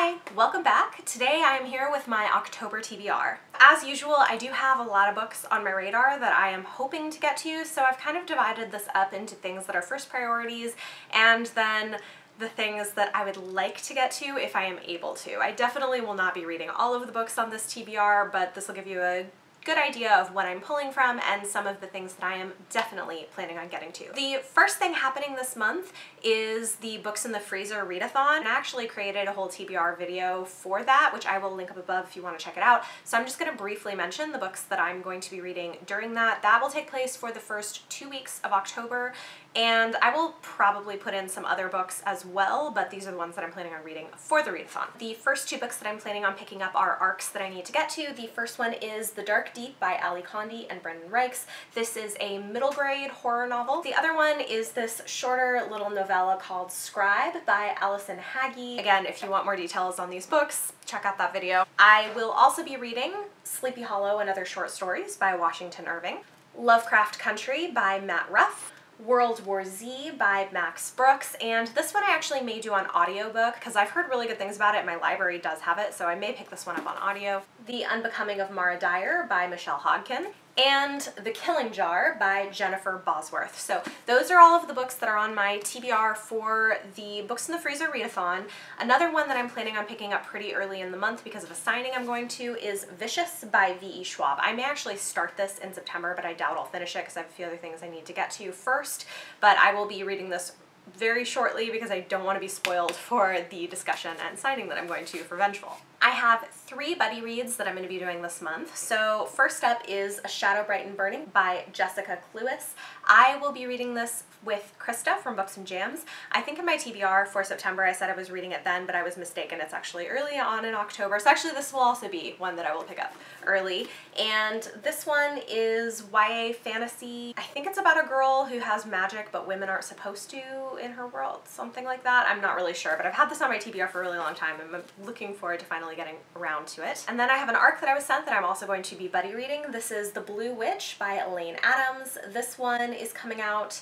Hi, welcome back. Today I'm here with my October TBR. As usual, I do have a lot of books on my radar that I am hoping to get to, so I've kind of divided this up into things that are first priorities and then the things that I would like to get to if I am able to. I definitely will not be reading all of the books on this TBR, but this will give you a good idea of what I'm pulling from and some of the things that I am definitely planning on getting to. The first thing happening this month is the Books in the Freezer readathon. I actually created a whole TBR video for that, which I will link up above if you want to check it out. So I'm just going to briefly mention the books that I'm going to be reading during that. That will take place for the first 2 weeks of October, and I will probably put in some other books as well, but these are the ones that I'm planning on reading for the readathon. The first two books that I'm planning on picking up are arcs that I need to get to. The first one is The Dark Deep by Condie and Brendon Reich. This is a middle grade horror novel. The other one is this shorter little novella called Scribe by Allison Haggie. Again, if you want more details on these books, check out that video. I will also be reading Sleepy Hollow and Other Short Stories by Washington Irving, Lovecraft Country by Matt Ruff, World War Z by Max Brooks, and this one I actually may do on audiobook because I've heard really good things about it. My library does have it, so I may pick this one up on audio. The Unbecoming of Mara Dyer by Michelle Hodkin, and The Killing Jar by Jennifer Bosworth. So those are all of the books that are on my TBR for the Books in the Freezer readathon. Another one that I'm planning on picking up pretty early in the month because of a signing I'm going to is Vicious by V.E. Schwab. I may actually start this in September, but I doubt I'll finish it because I have a few other things I need to get to first. But I will be reading this very shortly because I don't want to be spoiled for the discussion and signing that I'm going to for Vengeful. I have 3 buddy reads that I'm going to be doing this month. So first up is A Shadow Bright and Burning by Jessica Cluess. I will be reading this with Krista from Books and Jams. I think in my TBR for September I said I was reading it then, but I was mistaken. It's actually early on in October. So actually this will also be one that I will pick up early. And this one is YA fantasy. I think it's about a girl who has magic but women aren't supposed to in her world, something like that. I'm not really sure, but I've had this on my TBR for a really long time and I'm looking forward to finally getting around to it. And then I have an arc that I was sent that I'm also going to be buddy reading. This is The Blue Witch by Elaine Adams. This one is coming out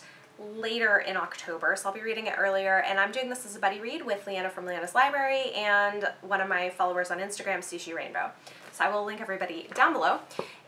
later in October, so I'll be reading it earlier, and I'm doing this as a buddy read with Leanna from Leanna's Library and one of my followers on Instagram, Sushi Rainbow. So I will link everybody down below.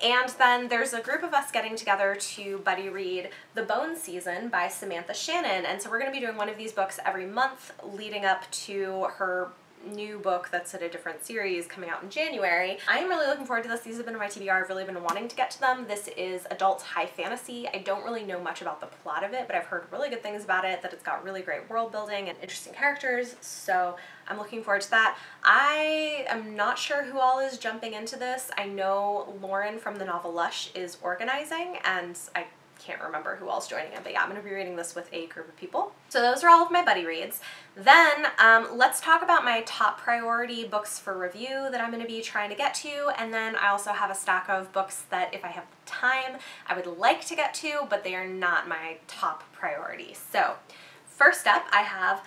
And then there's a group of us getting together to buddy read The Bone Season by Samantha Shannon, and so we're going to be doing one of these books every month leading up to her new book that's in a different series coming out in January. I am really looking forward to this. These have been in my TBR. I've really been wanting to get to them. This is adult high fantasy. I don't really know much about the plot of it, but I've heard really good things about it, that it's got really great world building and interesting characters, so I'm looking forward to that. I am not sure who all is jumping into this. I know Lauren from the novel Lush is organizing, and I can't remember who else joining it, but yeah, I'm going to be reading this with a group of people. So those are all of my buddy reads. Then let's talk about my top priority books for review that I'm going to be trying to get to, and then I also have a stack of books that if I have time I would like to get to, but they are not my top priority. So first up I have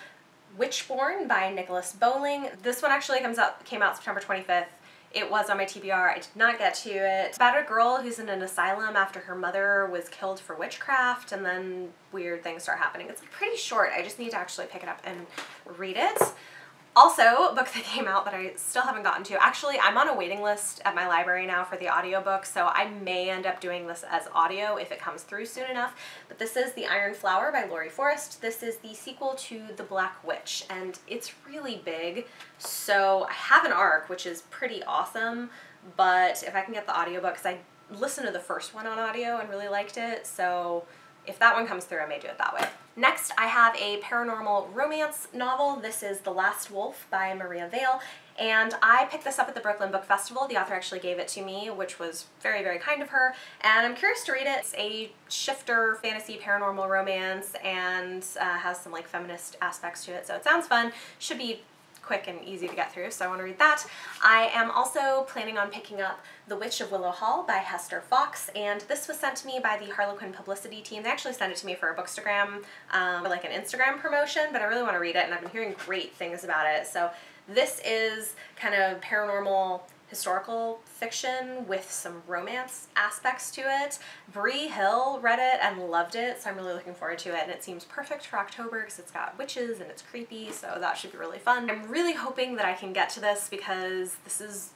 Witchborn by Nicholas Bowling. This one actually came out September 25th. It was on my TBR. I did not get to it. It's about a girl who's in an asylum after her mother was killed for witchcraft, and then weird things start happening. It's pretty short. I just need to actually pick it up and read it. Also, a book that came out that I still haven't gotten to. Actually, I'm on a waiting list at my library now for the audiobook, so I may end up doing this as audio if it comes through soon enough. But this is The Iron Flower by Laurie Forrest. This is the sequel to The Black Witch, and it's really big. So I have an arc, which is pretty awesome, but if I can get the audiobook, because I listened to the first one on audio and really liked it, so if that one comes through, I may do it that way. Next, I have a paranormal romance novel. This is The Last Wolf by Maria Vale, and I picked this up at the Brooklyn Book Festival. The author actually gave it to me, which was very, very kind of her, and I'm curious to read it. It's a shifter fantasy paranormal romance and has some like feminist aspects to it, so it sounds fun. Should be quick and easy to get through, so I want to read that. I am also planning on picking up The Witch of Willow Hall by Hester Fox, and this was sent to me by the Harlequin publicity team. They actually sent it to me for a Bookstagram, like an Instagram promotion, but I really want to read it, and I've been hearing great things about it. So this is kind of paranormal historical fiction with some romance aspects to it. Bree Hill read it and loved it, so I'm really looking forward to it, and it seems perfect for October because it's got witches and it's creepy, so that should be really fun. I'm really hoping that I can get to this because this is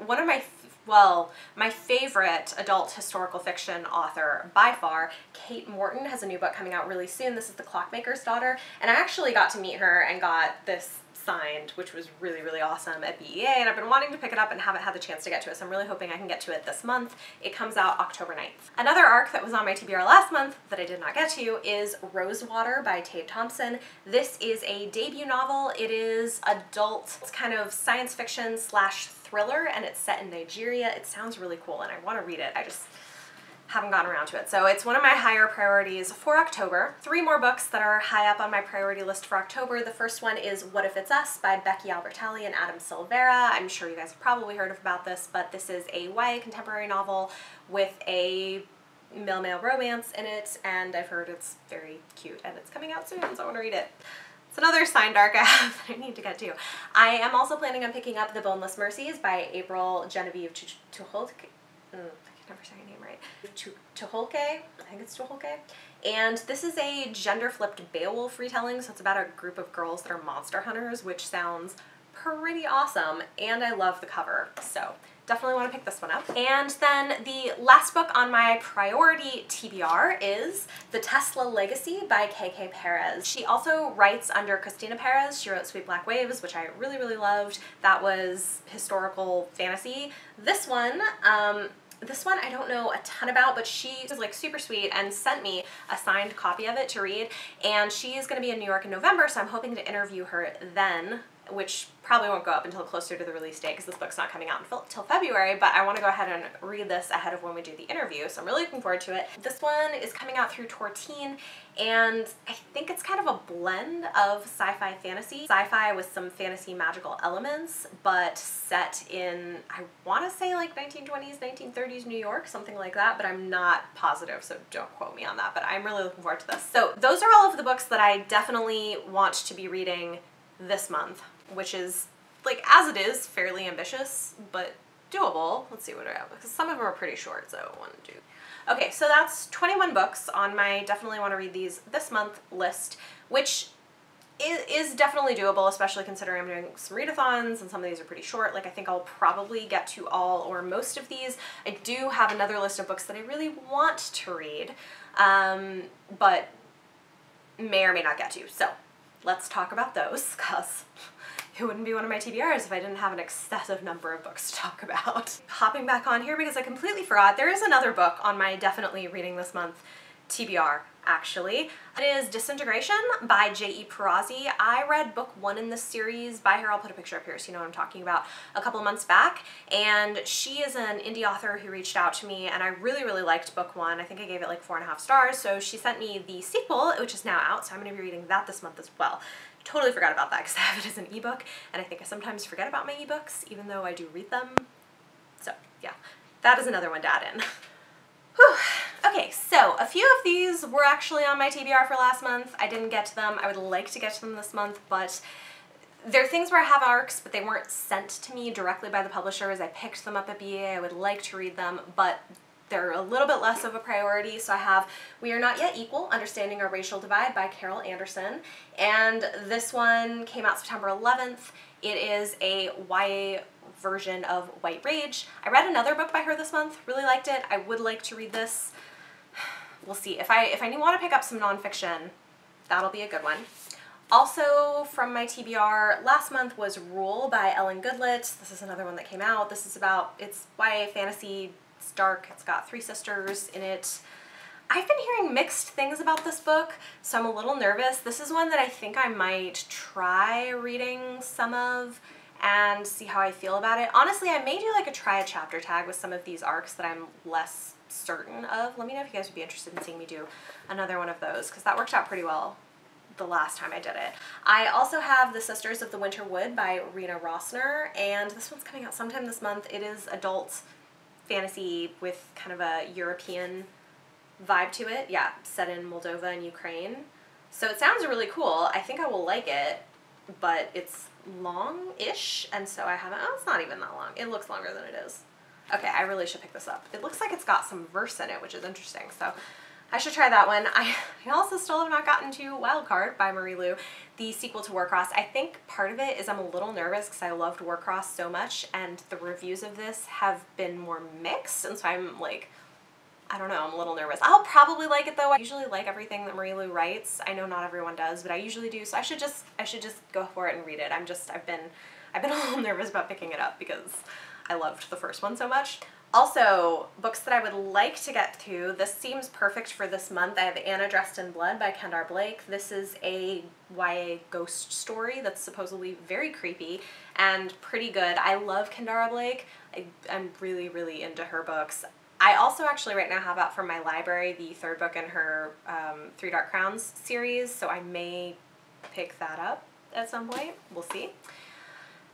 one of my favorite adult historical fiction author by far. Kate Morton has a new book coming out really soon. This is The Clockmaker's Daughter, and I actually got to meet her and got this signed, which was really, really awesome at BEA, and I've been wanting to pick it up and haven't had the chance to get to it, so I'm really hoping I can get to it this month. It comes out October 9th. Another arc that was on my TBR last month that I did not get to is Rosewater by Tate Thompson. This is a debut novel. It is adult. It's kind of science fiction slash thriller, and it's set in Nigeria. It sounds really cool, and I want to read it. I just haven't gotten around to it. So it's one of my higher priorities for October. 3 more books that are high up on my priority list for October. The first one is What If It's Us by Becky Albertalli and Adam Silveira. I'm sure you guys have probably heard about this, but this is a YA contemporary novel with a male-male romance in it, and I've heard it's very cute, and it's coming out soon, so I want to read it. It's another signed arc I have that I need to get to. I am also planning on picking up The Boneless Mercies by April Genevieve Tuholke. I can never say her name right. Tuholke, I think it's Tuholke. And this is a gender-flipped Beowulf retelling, so it's about a group of girls that are monster hunters, which sounds pretty awesome, and I love the cover, so definitely want to pick this one up. And then the last book on my priority TBR is The Tesla Legacy by KK Perez. She also writes under Christina Perez. She wrote Sweet Black Waves, which I really, really loved. That was historical fantasy. This one I don't know a ton about, but she was like super sweet and sent me a signed copy of it to read, and she is going to be in New York in November, so I'm hoping to interview her then, which probably won't go up until closer to the release date because this book's not coming out until February, but I want to go ahead and read this ahead of when we do the interview, so I'm really looking forward to it. This one is coming out through Tortine, and I think it's kind of a blend of sci-fi fantasy. Sci-fi with some fantasy magical elements, but set in, I want to say like 1920s, 1930s New York, something like that, but I'm not positive, so don't quote me on that, but I'm really looking forward to this. So those are all of the books that I definitely want to be reading this month, which is, like, as it is, fairly ambitious, but doable. Let's see what I have, because some of them are pretty short, so 1, 2. Okay, so that's 21 books on my definitely want to read these this month list, which is definitely doable, especially considering I'm doing some readathons, and some of these are pretty short. Like, I think I'll probably get to all or most of these. I do have another list of books that I really want to read, but may or may not get to, so let's talk about those, because it wouldn't be one of my TBRs if I didn't have an excessive number of books to talk about. Hopping back on here because I completely forgot, there is another book on my definitely reading this month TBR, actually. It is Disintegration by J.E. Perazzi. I read book 1 in this series by her. I'll put a picture up here so you know what I'm talking about. A couple of months back, and she is an indie author who reached out to me, and I really, really liked book 1. I think I gave it like 4.5 stars, so she sent me the sequel, which is now out, so I'm going to be reading that this month as well. Totally forgot about that because I have it as an ebook, and I think I sometimes forget about my ebooks, even though I do read them. So yeah, that is another one to add in. Whew. Okay, so a few of these were actually on my TBR for last month. I didn't get to them. I would like to get to them this month, but they're things where I have arcs, but they weren't sent to me directly by the publishers. I picked them up at BA. I would like to read them, but they're a little bit less of a priority. So I have We Are Not Yet Equal, Understanding Our Racial Divide by Carol Anderson, and this one came out September 11th. It is a YA version of White Rage. I read another book by her this month, really liked it. I would like to read this. We'll see. If I want to pick up some nonfiction, that'll be a good one. Also from my TBR last month was Rule by Ellen Goodlett. This is another one that came out. This is about, it's YA fantasy, it's dark, it's got 3 sisters in it. I've been hearing mixed things about this book, so I'm a little nervous. This is one that I think I might try reading some of and see how I feel about it. Honestly, I may do like a try a chapter tag with some of these arcs that I'm less certain of. Let me know if you guys would be interested in seeing me do another one of those, because that worked out pretty well the last time I did it. I also have The Sisters of the Winter Wood by Rena Rossner, and this one's coming out sometime this month. It is adult fantasy with kind of a European vibe to it. Yeah, set in Moldova and Ukraine. So it sounds really cool. I think I will like it, but it's long-ish, and so I haven't, oh, it's not even that long. It looks longer than it is. Okay, I really should pick this up. It looks like it's got some verse in it, which is interesting, so I should try that one. I also still have not gotten to Wildcard by Marie Lu, the sequel to Warcross. I think part of it is I'm a little nervous because I loved Warcross so much, and the reviews of this have been more mixed, and so I'm like, I don't know, I'm a little nervous. I'll probably like it though. I usually like everything that Marie Lu writes. I know not everyone does, but I usually do, so I should just go for it and read it. I've been a little nervous about picking it up because I loved the first one so much. Also, books that I would like to get to. This seems perfect for this month. I have Anna Dressed in Blood by Kendar Blake. This is a YA ghost story that's supposedly very creepy and pretty good. I love Kendara Blake. I'm really, really into her books. I also actually right now have out from my library the third book in her Three Dark Crowns series, so I may pick that up at some point. We'll see.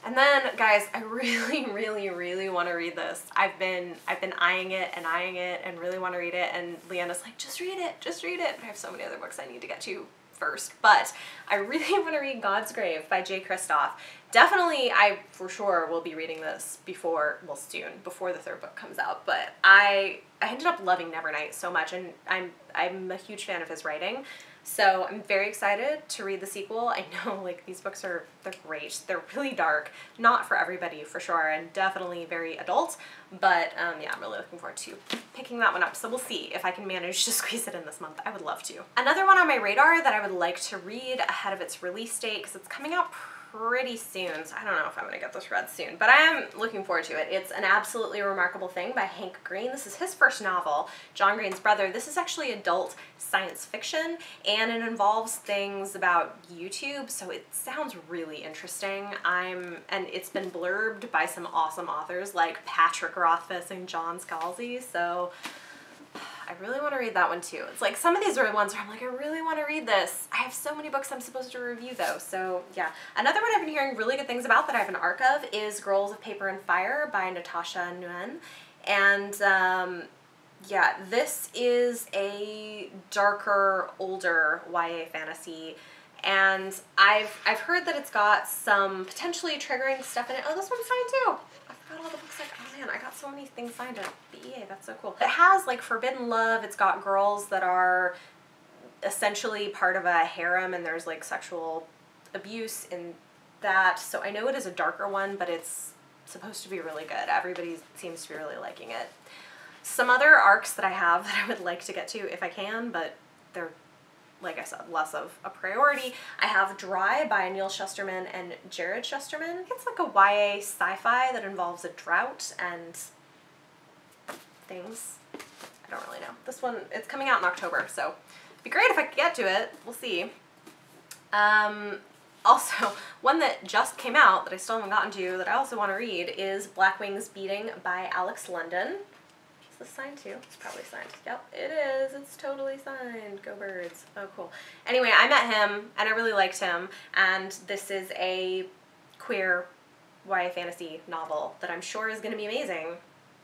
And then, guys, I really, really, really want to read this. I've been eyeing it and really want to read it, and Leanna's like, just read it, just read it. But I have so many other books I need to get to first. But I really want to read God's Grave by J. Kristoff. Definitely, I for sure will be reading this before, well, soon, before the third book comes out. But I ended up loving Nevernight so much, and I'm a huge fan of his writing. So I'm very excited to read the sequel. I know, like, these books they're great. They're really dark. Not for everybody, for sure, and definitely very adult. But, yeah, I'm really looking forward to picking that one up. So we'll see if I can manage to squeeze it in this month. I would love to. Another one on my radar that I would like to read ahead of its release date, because it's coming out pretty soon, so I don't know if I'm going to get this read soon, but I am looking forward to it. It's An Absolutely Remarkable Thing by Hank Green. This is his first novel, John Green's brother. This is actually adult science fiction, and it involves things about YouTube, so it sounds really interesting. And it's been blurbed by some awesome authors like Patrick Rothfuss and John Scalzi, so I really want to read that one too. It's like some of these are ones where I'm like, I really want to read this. I have so many books I'm supposed to review though, so yeah. Another one I've been hearing really good things about that I have an arc of is Girls of Paper and Fire by Natasha Nguyen. And yeah, this is a darker, older YA fantasy, and I've heard that it's got some potentially triggering stuff in it. Oh, this one's signed too. I forgot all the books. Like, oh man, I got so many things signed at BEA. That's so cool. It has like forbidden love. It's got girls that are essentially part of a harem, and there's like sexual abuse in that. So I know it is a darker one, but it's supposed to be really good. Everybody seems to be really liking it. Some other arcs that I have that I would like to get to if I can, but they're, like I said, less of a priority. I have Dry by Neil Shusterman and Jared Shusterman. It's like a YA sci-fi that involves a drought and things. I don't really know. This one, it's coming out in October, so it'd be great if I could get to it. We'll see. Also, one that just came out that I still haven't gotten to that I also want to read is Black Wings Beating by Alex London. Is this signed too? It's probably signed. Yep, it is. It's totally signed. Go Birds. Oh, cool. Anyway, I met him and I really liked him, and this is a queer YA fantasy novel that I'm sure is going to be amazing.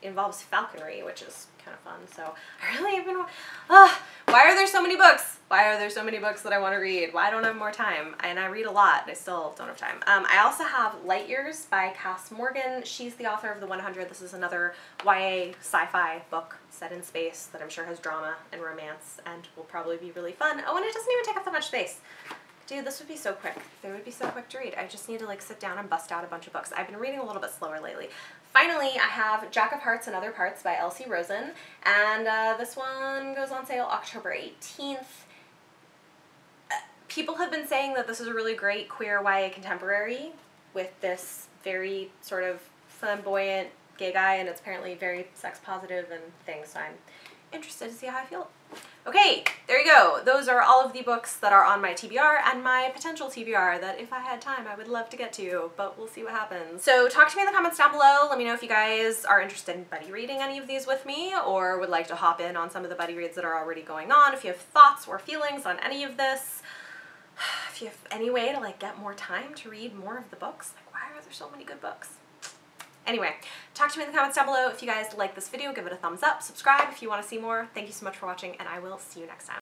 It involves falconry, which is kind of fun. So I really have been, why are there so many books? Why are there so many books that I want to read? Why don't I have more time? And I read a lot, and I still don't have time. I also have Light Years by Cass Morgan. She's the author of The 100. This is another YA sci-fi book set in space that I'm sure has drama and romance and will probably be really fun. Oh, and it doesn't even take up that much space. Dude, this would be so quick. They would be so quick to read. I just need to like sit down and bust out a bunch of books. I've been reading a little bit slower lately. Finally, I have Jack of Hearts and Other Parts by Elsie Rosen, and this one goes on sale October 18th. People have been saying that this is a really great queer YA contemporary with this very sort of flamboyant gay guy, and it's apparently very sex positive and things, so I'm interested to see how I feel. Okay, there you go. Those are all of the books that are on my TBR and my potential TBR that if I had time I would love to get to, but we'll see what happens. So talk to me in the comments down below. Let me know if you guys are interested in buddy reading any of these with me or would like to hop in on some of the buddy reads that are already going on. If you have thoughts or feelings on any of this, if you have any way to like get more time to read more of the books, like why are there so many good books? Anyway, talk to me in the comments down below. If you guys like this video, give it a thumbs up, subscribe if you want to see more. Thank you so much for watching, and I will see you next time.